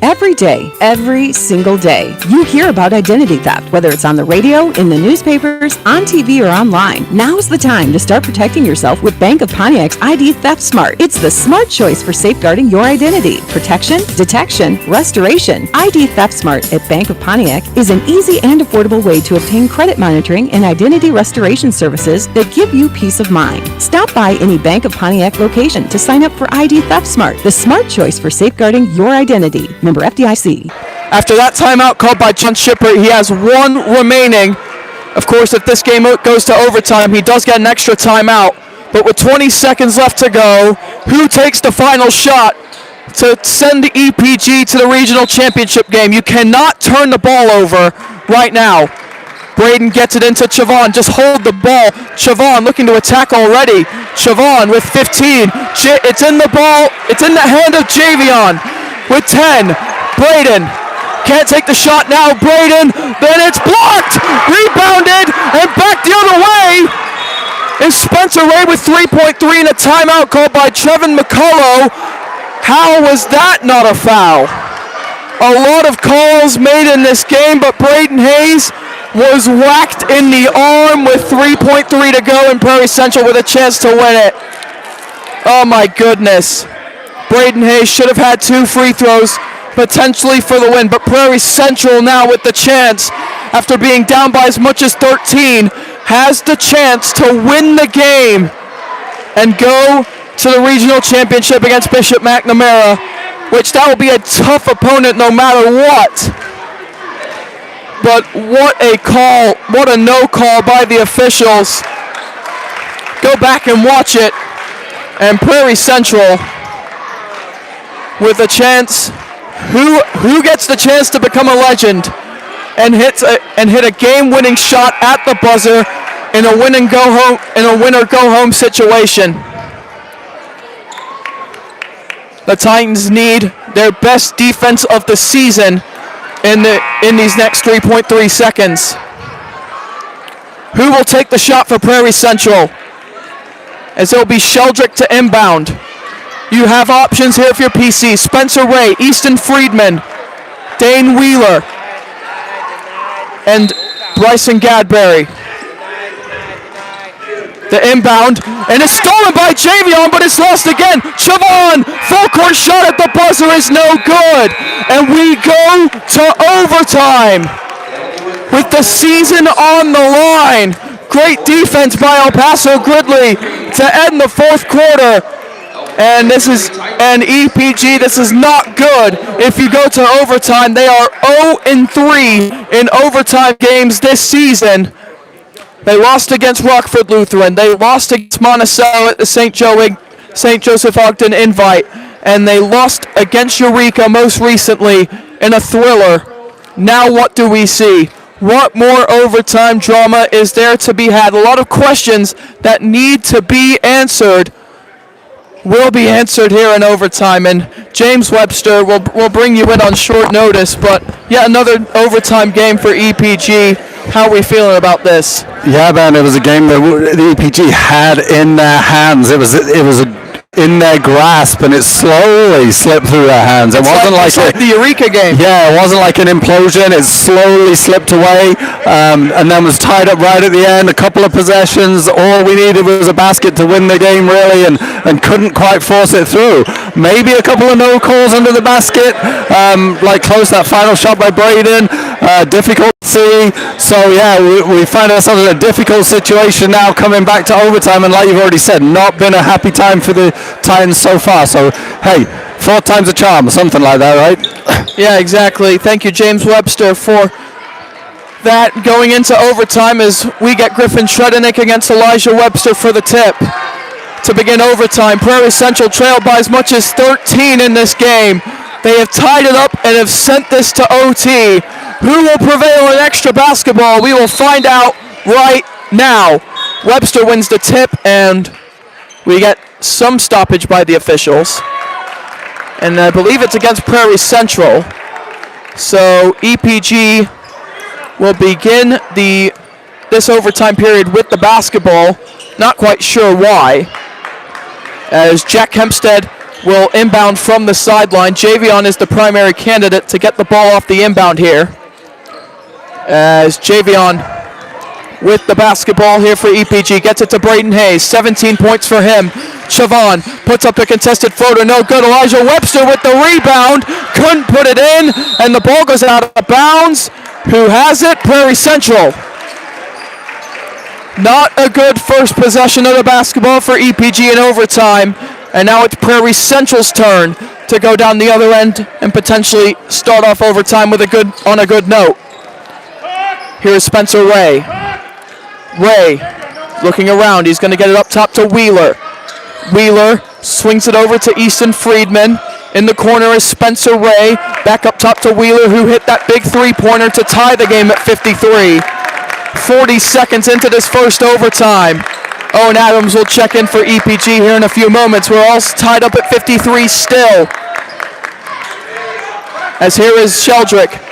Every day, every single day, you hear about identity theft, whether it's on the radio, in the newspapers, on TV, or online. Now's the time to start protecting yourself with Bank of Pontiac's ID Theft Smart. It's the smart choice for safeguarding your identity. Protection, detection, restoration. ID Theft Smart at Bank of Pontiac is an easy and affordable way to obtain credit monitoring and identity restoration services that give you peace of mind. Stop by any Bank of Pontiac location to sign up for ID Theft Smart, the smart choice for safeguarding your identity. Member FDIC. After that timeout called by John Shippert, he has 1 remaining. Of course, if this game goes to overtime, he does get an extra timeout. But with 20 seconds left to go, who takes the final shot to send the EPG to the regional championship game? You cannot turn the ball over right now. Braden gets it into Chavon. Just hold the ball. Chavon looking to attack already. Chavon with 15. It's in the ball. It's in the hand of Javion with 10. Braden can't take the shot now. Braden, then it's blocked. Rebounded and back the other way. And Spencer Ray with 3.3 and a timeout called by Trevin McCullough. How was that not a foul? A lot of calls made in this game, but Braden Hayes was whacked in the arm with 3.3 to go, and Prairie Central with a chance to win it. Oh my goodness. Braden Hayes should have had 2 free throws potentially for the win, but Prairie Central now with the chance, after being down by as much as 13, has the chance to win the game and go to the regional championship against Bishop McNamara, which that will be a tough opponent no matter what. But what a call, what a no call by the officials. Go back and watch it. And Prairie Central with a chance. Who gets the chance to become a legend and hit a game-winning shot at the buzzer in a winner-go-home situation? The Titans need their best defense of the season in these next 3.3 seconds. Who will take the shot for Prairie Central? As it'll be Sheldrick to inbound. You have options here for your PC. Spencer Ray, Easton Friedman, Dane Wheeler, and Bryson Gadberry. The inbound, and it's stolen by Javion, but it's lost again. Chavon, full court shot at the buzzer is no good. And we go to overtime with the season on the line. Great defense by El Paso Gridley to end the 4th quarter. And this is an EPG. This is not good. If you go to overtime, they are 0-3 in overtime games this season. They lost against Rockford Lutheran. They lost against Monticello at the St. Joseph Ogden Invite. And they lost against Eureka most recently in a thriller. Now what do we see? What more overtime drama is there to be had? A lot of questions that need to be answered will be answered here in overtime, and James Webster will bring you in on short notice, but yet another overtime game for EPG. How are we feeling about this? Yeah, man, it was a game that the EPG had in their hands. It was in their grasp, and it slowly slipped through their hands. It wasn't like the Eureka game. Yeah, it wasn't like an implosion. It slowly slipped away, and then was tied up right at the end. A couple of possessions. All we needed was a basket to win the game, really, and couldn't quite force it through. Maybe a couple of no calls under the basket, like close that final shot by Braden. Difficult to see. So yeah, we find ourselves in a difficult situation now, coming back to overtime, and like you've already said, not been a happy time for the Titans so far. So hey, 4 times a charm, something like that, right? Yeah, exactly. Thank you, James Webster, for that. Going into overtime as we get Griffin Shredenick against Elijah Webster for the tip. To begin overtime, Prairie Central trailed by as much as 13 in this game. They have tied it up and have sent this to OT. Who will prevail in extra basketball? We will find out right now. Webster wins the tip, and we get some stoppage by the officials. And I believe it's against Prairie Central. So EPG will begin this overtime period with the basketball. Not quite sure why. As Jack Hempstead will inbound from the sideline. Javion is the primary candidate to get the ball off the inbound here. As Javion with the basketball here for EPG, gets it to Braden Hayes, 17 points for him. Chavon puts up a contested floater, no good. Elijah Webster with the rebound, couldn't put it in, and the ball goes out of bounds. Who has it? Prairie Central. Not a good first possession of the basketball for EPG in overtime, and now it's Prairie Central's turn to go down the other end and potentially start off overtime with on a good note. Here's Spencer Ray. Ray looking around. He's going to get it up top to Wheeler. Wheeler swings it over to Easton Friedman. In the corner is Spencer Ray. Back up top to Wheeler, who hit that big three-pointer to tie the game at 53. 40 seconds into this first overtime. Owen Adams will check in for EPG here in a few moments. We're all tied up at 53 still. As here is Sheldrick.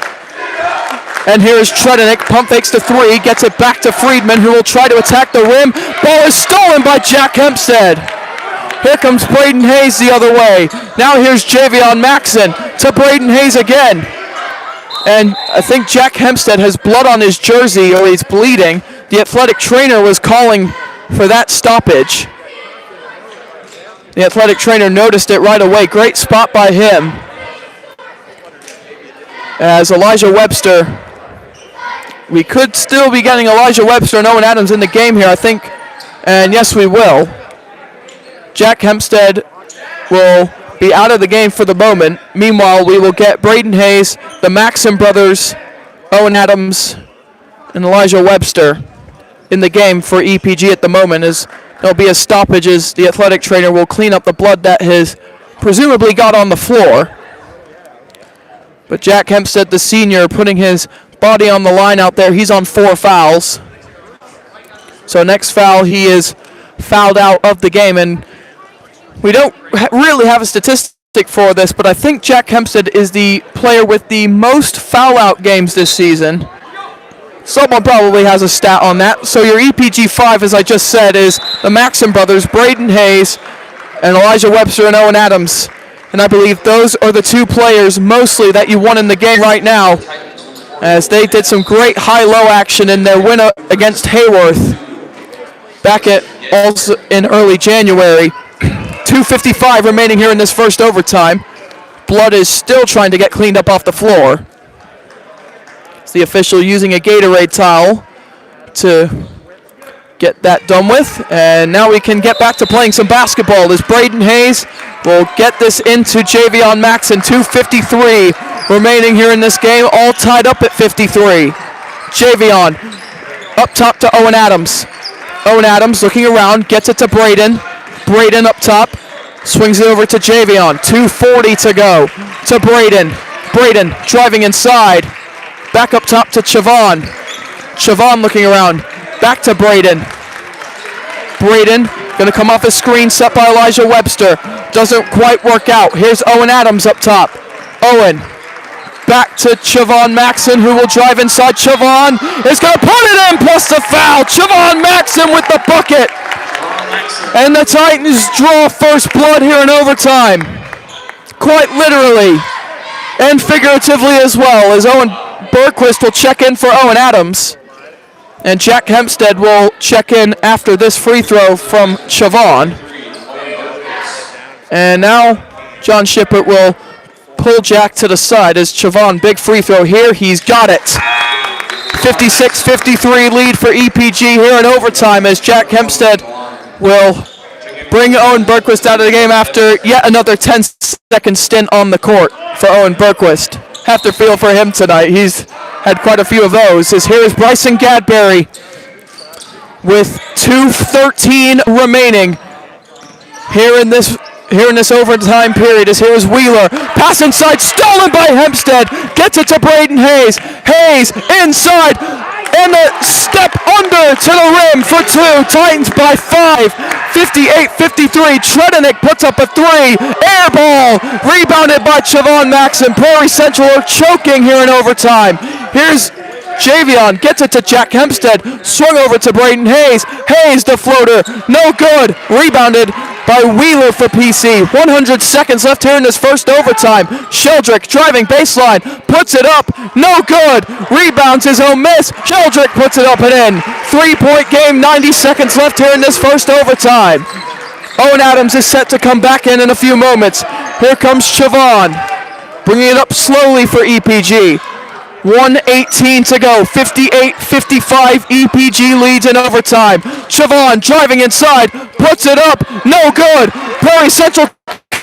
And here is Tredenick, pump fakes to 3, gets it back to Friedman, who will try to attack the rim. Ball is stolen by Jack Hempstead. Here comes Braden Hayes the other way. Now here's Javion Maxson to Braden Hayes again. And I think Jack Hempstead has blood on his jersey, or he's bleeding. The athletic trainer was calling for that stoppage. The athletic trainer noticed it right away. Great spot by him. As Elijah Webster, we could still be getting Elijah Webster and Owen Adams in the game here, I think. And yes, we will. Jack Hempstead will be out of the game for the moment. Meanwhile, we will get Braden Hayes, the Maxson brothers, Owen Adams, and Elijah Webster in the game for EPG at the moment, as there'll be a stoppage as the athletic trainer will clean up the blood that has presumably got on the floor. But Jack Hempstead, the senior, putting his body on the line out there. He's on 4 fouls. So next foul, he is fouled out of the game. And we don't really have a statistic for this, but I think Jack Hempstead is the player with the most foul-out games this season. Someone probably has a stat on that. So your EPG 5, as I just said, is the Maxson brothers, Braden Hayes, and Elijah Webster and Owen Adams. And I believe those are the 2 players mostly that you won in the game right now, as they did some great high-low action in their win against Hayworth back also in early January. 2:55 remaining here in this first overtime. Blood is still trying to get cleaned up off the floor. It's the official using a Gatorade towel to get that done with. And now we can get back to playing some basketball as Braden Hayes will get this into Javion Maxson. 2:53 remaining here in this game, all tied up at 53. Javion up top to Owen Adams. Owen Adams looking around, gets it to Braden. Braden up top, swings it over to Javion. 2:40 to go to Braden. Braden driving inside. Back up top to Chavon. Chavon looking around. Back to Braden. Braden going to come off a screen set by Elijah Webster. Doesn't quite work out. Here's Owen Adams up top. Owen back to Chavon Maxon, who will drive inside. Chavon is going to put it in, plus the foul. Chavon Maxon with the bucket. And the Titans draw first blood here in overtime. Quite literally and figuratively as well, as Owen Bergquist will check in for Owen Adams. And Jack Hempstead will check in after this free throw from Chavon. And now John Shippert will pull Jack to the side as Chavon, big free throw here. He's got it. 56-53 lead for EPG here in overtime as Jack Hempstead will bring Owen Bergquist out of the game after yet another 10-second stint on the court for Owen Bergquist. Have to feel for him tonight. He's had quite a few of those. As here is Bryson Gadberry with 2:13 remaining here in this overtime period. As here is Wheeler, pass inside, stolen by Hempstead, gets it to Braden Hayes. Hayes inside, and a step under to the rim for two. Titans by 5, 58-53. Tredenik puts up a three, air ball, rebounded by Chavon Maxon. Prairie Central are choking here in overtime. Here's Javion, gets it to Jack Hempstead, swung over to Braden Hayes. Hayes, the floater, no good. Rebounded by Wheeler for PC. 100 seconds left here in this first overtime. Sheldrick driving baseline, puts it up, no good. Rebounds his own miss. Sheldrick puts it up and in. 3-point game, 90 seconds left here in this first overtime. Owen Adams is set to come back in a few moments. Here comes Chavon, bringing it up slowly for EPG. 1:18 to go, 58-55, EPG leads in overtime. Chavon driving inside, puts it up, no good. Prairie Central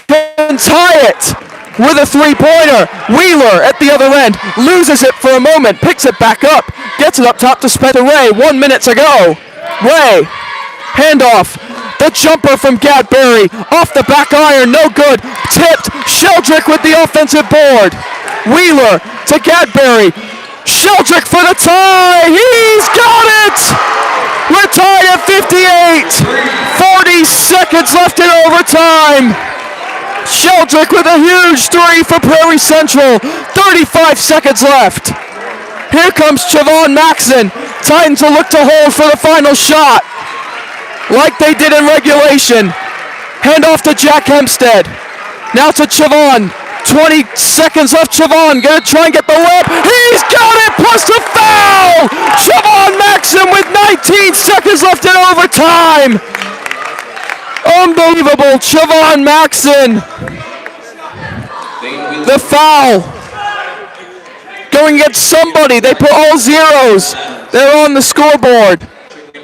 can tie it with a three-pointer. Wheeler at the other end, loses it for a moment, picks it back up, gets it up top to Spencer Ray, 1 minute to go. Ray, handoff, the jumper from Gadberry, off the back iron, no good, tipped, Sheldrick with the offensive board. Wheeler to Gadberry. Sheldrick for the tie. He's got it! We're tied at 58. 40 seconds left in overtime. Sheldrick with a huge three for Prairie Central. 35 seconds left. Here comes Chavon Maxon. Titans will look to hold for the final shot, like they did in regulation. Hand off to Jack Hempstead. Now to Chavon. 20 seconds left. Chavon gonna try and get the layup. He's got it, plus the foul! Chavon Maxon with 19 seconds left in overtime. Unbelievable, Chavon Maxon. The foul. Going against somebody. They put all zeros. They're on the scoreboard.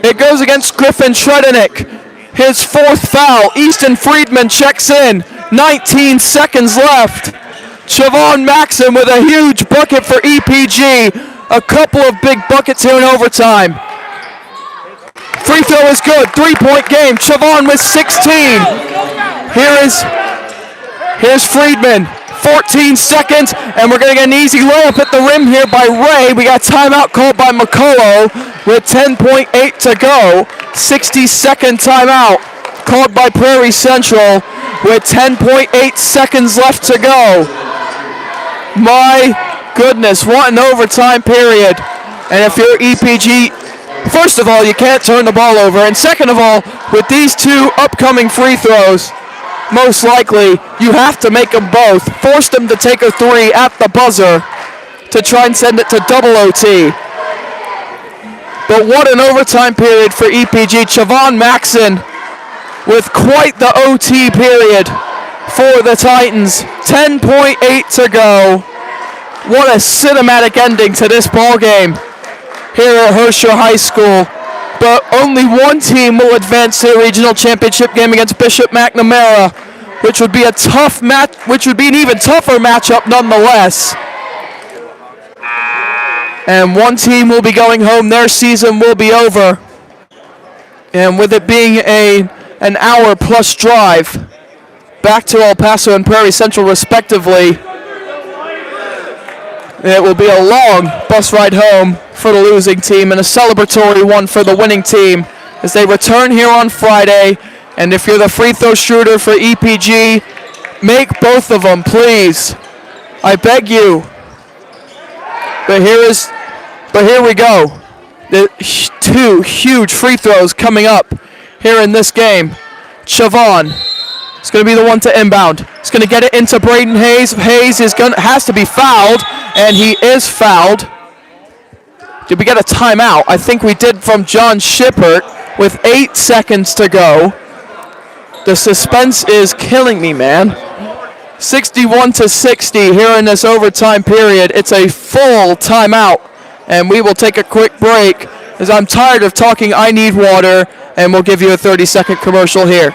It goes against Griffin Tredenik. His fourth foul. Easton Friedman checks in. 19 seconds left. Chavon Maxon with a huge bucket for EPG. A couple of big buckets here in overtime. Free throw is good. 3-point game. Chavon with 16. Here's Friedman. 14 seconds, and we're going to get an easy layup at the rim here by Ray. We got timeout called by McCullough with 10.8 to go. 60-second timeout called by Prairie Central with 10.8 seconds left to go. My goodness, what an overtime period. And if you're EPG, first of all, you can't turn the ball over. And second of all, with these two upcoming free throws, most likely you have to make them both. Force them to take a three at the buzzer to try and send it to double OT. But what an overtime period for EPG. Chavon Maxon with quite the OT period for the Titans. 10.8 to go. What a cinematic ending to this ball game here at Herscher High School. But only one team will advance to the regional championship game against Bishop McNamara, which would be a tough match, which would be an even tougher matchup nonetheless. And one team will be going home. Their season will be over. And with it being an hour plus drive back to El Paso and Prairie Central respectively, it will be a long bus ride home for the losing team and a celebratory one for the winning team as they return here on Friday. And if you're the free throw shooter for EPG, make both of them, please. I beg you. But here we go. The two huge free throws coming up here in this game. Chavon is going to be the one to inbound. He's going to get it into Braden Hayes. Hayes has to be fouled, and he is fouled. Did we get a timeout? I think we did from John Shippert with 8 seconds to go. The suspense is killing me, man. 61-60 here in this overtime period. It's a full timeout, and we will take a quick break as I'm tired of talking I need water, and we'll give you a 30-second commercial here.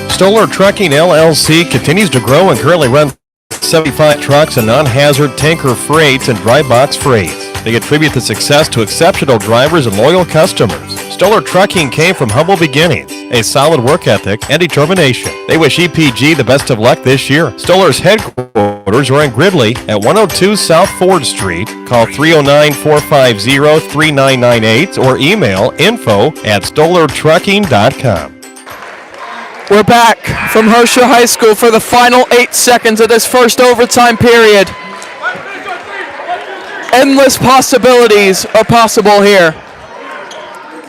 Stoller Trucking LLC continues to grow and currently runs 75 trucks and non-hazard tanker freights and dry box freights. They attribute the success to exceptional drivers and loyal customers. Stoller Trucking came from humble beginnings, a solid work ethic, and determination. They wish EPG the best of luck this year. Stoller's headquarters are in Gridley at 102 South Ford Street. Call 309-450-3998 or email info@stollertrucking.com. We're back from Herscher High School for the final 8 seconds of this first overtime period. Endless possibilities are possible here,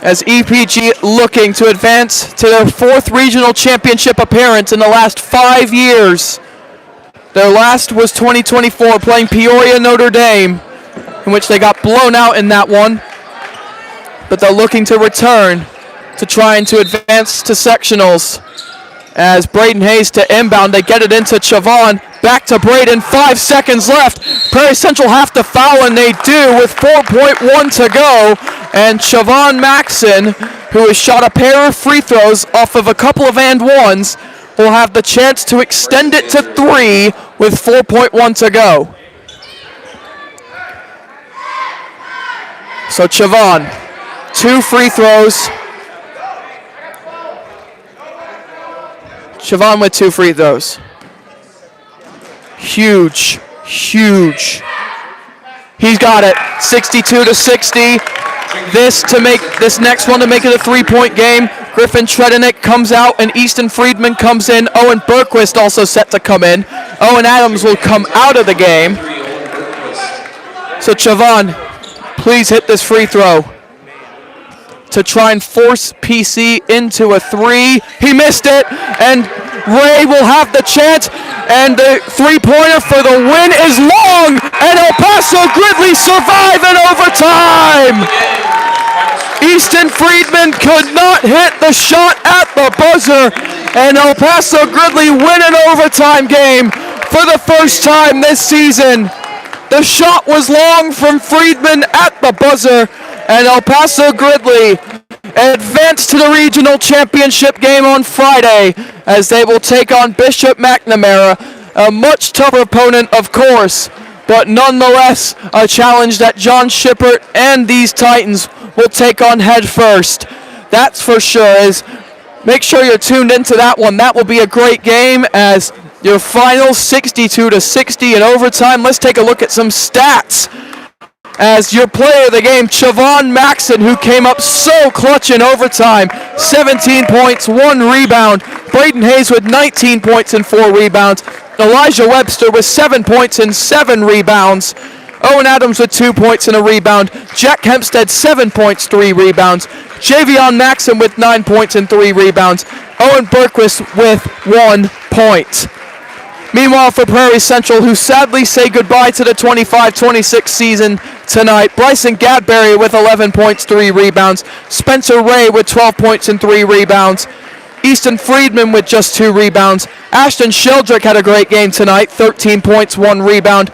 as EPG looking to advance to their 4th regional championship appearance in the last 5 years. Their last was 2024, playing Peoria Notre Dame, in which they got blown out in that one. But they're looking to return to trying to advance to sectionals. As Braden Hayes to inbound, they get it into Chavon. Back to Braden, 5 seconds left. Prairie Central have to foul, and they do with 4.1 to go. And Chavon Maxon, who has shot a pair of free throws off of a couple of and ones, will have the chance to extend it to 3 with 4.1 to go. So Chavon, 2 free throws. Chavon with 2 free throws. Huge. He's got it. 62-60. This next one to make it a 3-point game. Griffin Tredenick comes out and Easton Friedman comes in. Owen Berquist also set to come in. Owen Adams will come out of the game. So Chavon, please hit this free throw to try and force PC into a 3. He missed it, and Ray will have the chance, and the 3-pointer for the win is long, and El Paso Gridley survive in overtime. Easton Friedman could not hit the shot at the buzzer, and El Paso Gridley win an overtime game for the first time this season. The shot was long from Friedman at the buzzer, and El Paso Gridley advanced to the regional championship game on Friday as they will take on Bishop McNamara, a much tougher opponent, of course, but nonetheless a challenge that John Shippert and these Titans will take on head first. That's for sure. Make sure you're tuned into that one. That will be a great game as your final 62-60 in overtime. Let's take a look at some stats. As your player of the game, Chavon Maxon, who came up so clutch in overtime, 17 points, 1 rebound. Braden Hayes with 19 points and 4 rebounds. Elijah Webster with 7 points and 7 rebounds. Owen Adams with 2 points and a rebound. Jack Hempstead, 7 points, 3 rebounds. Javion Maxon with 9 points and 3 rebounds. Owen Berquist with 1 point. Meanwhile, for Prairie Central, who sadly say goodbye to the 25-26 season tonight, Bryson Gadberry with 11 points, 3 rebounds. Spencer Ray with 12 points and 3 rebounds. Easton Friedman with just 2 rebounds. Ashton Sheldrick had a great game tonight, 13 points, 1 rebound.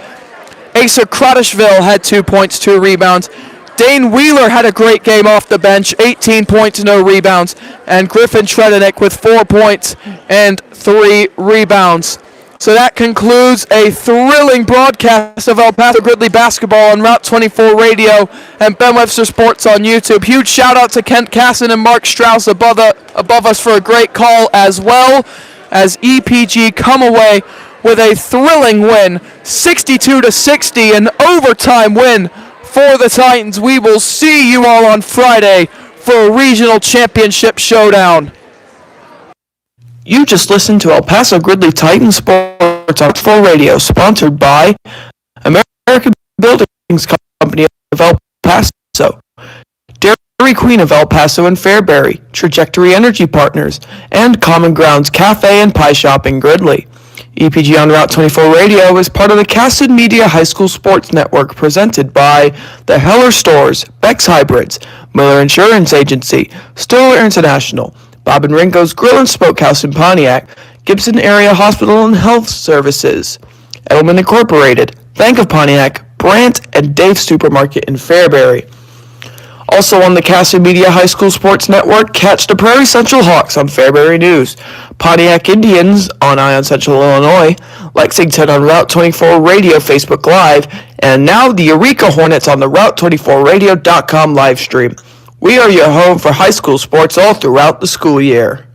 Acer Kratishville had 2 points, 2 rebounds. Dane Wheeler had a great game off the bench, 18 points, no rebounds. And Griffin Tredenick with 4 points and 3 rebounds. So that concludes a thrilling broadcast of El Paso Gridley basketball on Route 24 Radio and Ben Webster Sports on YouTube. Huge shout out to Kent Casson and Mark Strauss above us for a great call, as well as EPG come away with a thrilling win, 62-60, an overtime win for the Titans. We will see you all on Friday for a regional championship showdown. You just listened to El Paso Gridley Titans Sports on 4 Radio, sponsored by American Buildings Company of El Paso, Dairy Queen of El Paso and Fairbury, Trajectory Energy Partners, and Common Grounds Cafe and Pie Shop in Gridley. EPG on Route 24 Radio is part of the Cassid Media High School Sports Network presented by the Heller Stores, Beck's Hybrids, Miller Insurance Agency, Stoller International, Bob and Ringo's Grill and Smokehouse in Pontiac, Gibson Area Hospital and Health Services, Edelman Incorporated, Bank of Pontiac, Brandt, and Dave's Supermarket in Fairbury. Also on the Cassid Media High School Sports Network, catch the Prairie Central Hawks on Fairbury News, Pontiac Indians on Ion Central Illinois, Lexington on Route 24 Radio Facebook Live, and now the Eureka Hornets on the Route24Radio.com live stream. We are your home for high school sports all throughout the school year.